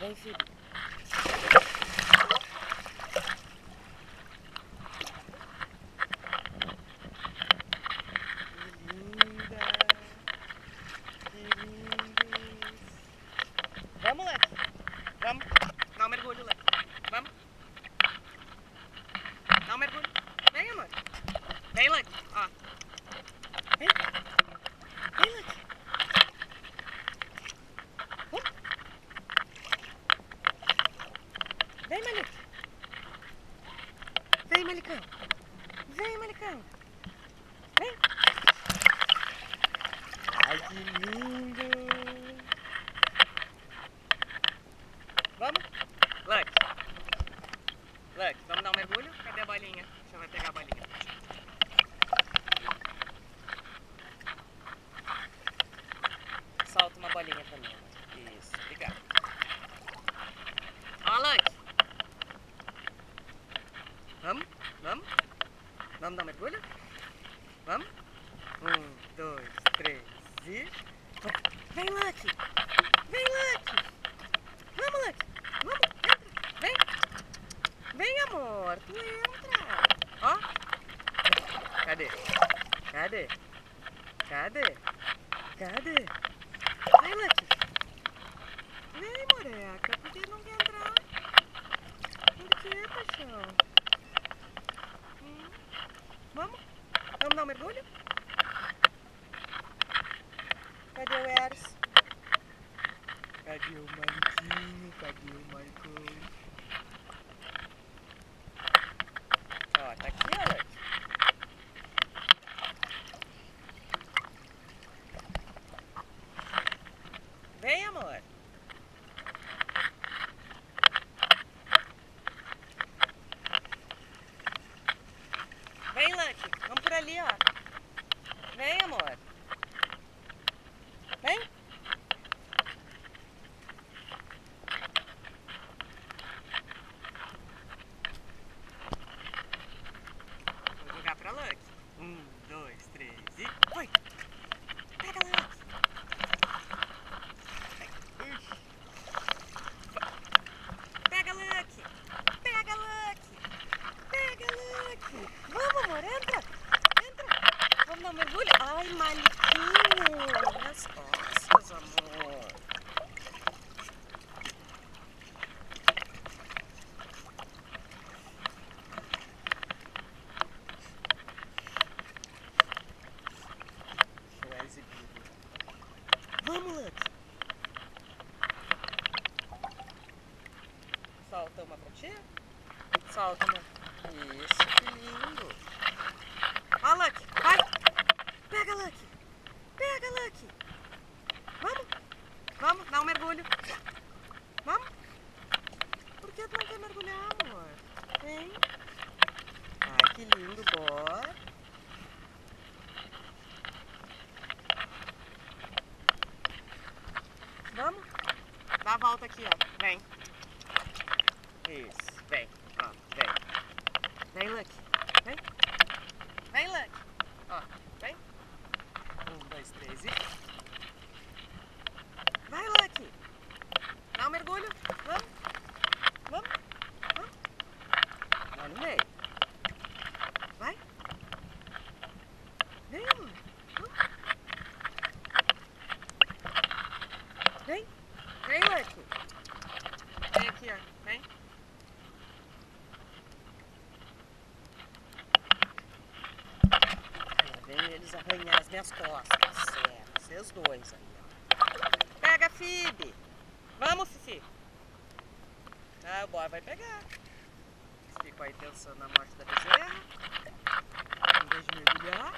Vem, filho. Que linda. Que lindos. Vamos, Leque. Vamos. Dá um mergulho, Leque. Vamos. Dá um mergulho. Vem, amor. Vem, Leque. Ó. Vem. Vem, Leque. Vem, Melica. Vem, Melicão. Vem, Melicão. Vem. Ai, que lindo. Vamos? Leque. Leque, vamos dar um mergulho? Cadê a bolinha? Deixa eu ver pegar a bolinha. Solta uma bolinha pra mim. Isso, obrigado. Ó, Leque. Vamos? Vamos? Vamos dar um mergulho? Vamos? 1, 2, 3 e... Vem, Leque! Vem, Leque! Vamos, Leque! Vamos, entra! Vem! Vem, amor! Tu entra! Ó! Cadê? Cadê? Cadê? Cadê? Vem, Leque! Vem, moreca! Por que não quer entrar? Por que, paixão? Vamos? Vamos dar um mergulho? Cadê o Eros? Cadê o Maliquinho? Cadê o Marcão? Ó, tá aqui, ó, Leque. Vem, amor. Vem, Leque. Vamos por ali, ó. Vem, amor. Vem. Vou jogar pra Leque. 1, 2, 3 e... Foi! Pega, Leque. Pega, Leque. Pega, Leque. Pega, Leque. Vamos, amor. Entra. Entra. Vamos dar um mergulho? Ai, Maliquinho. Minhas costas, amor. Foi exibido. Vamos, Leque. Solta uma pra ti. Solta uma. Isso, que lindo. Ó, Leque, vai. Pega, Leque. Pega, Leque. Vamos. Vamos, dá um mergulho. Vamos. Por que tu não quer mergulhar, amor? Vem. Ai, que lindo, bora. Vamos. Dá a volta aqui, ó. Vem. Isso, vem. Ó, vem. Vem, Leque. Vem. Vem, Leque. Ó, vem. 1, 2, 3 e... Vai, Leque. Dá um mergulho. Vamos. Vamos. Vamos. Vai no meio. Vai. Vem, amor. Vamos. Vem. Vem, Leque. Vem aqui, ó. Vem. Vem eles arranhar as minhas costas. É, vocês dois aí, ó. Pega, Fibe. Vamos, Fifi. Ah, o boy vai pegar. Ficou aí pensando na morte da bezerra. Em vez de mergulhar.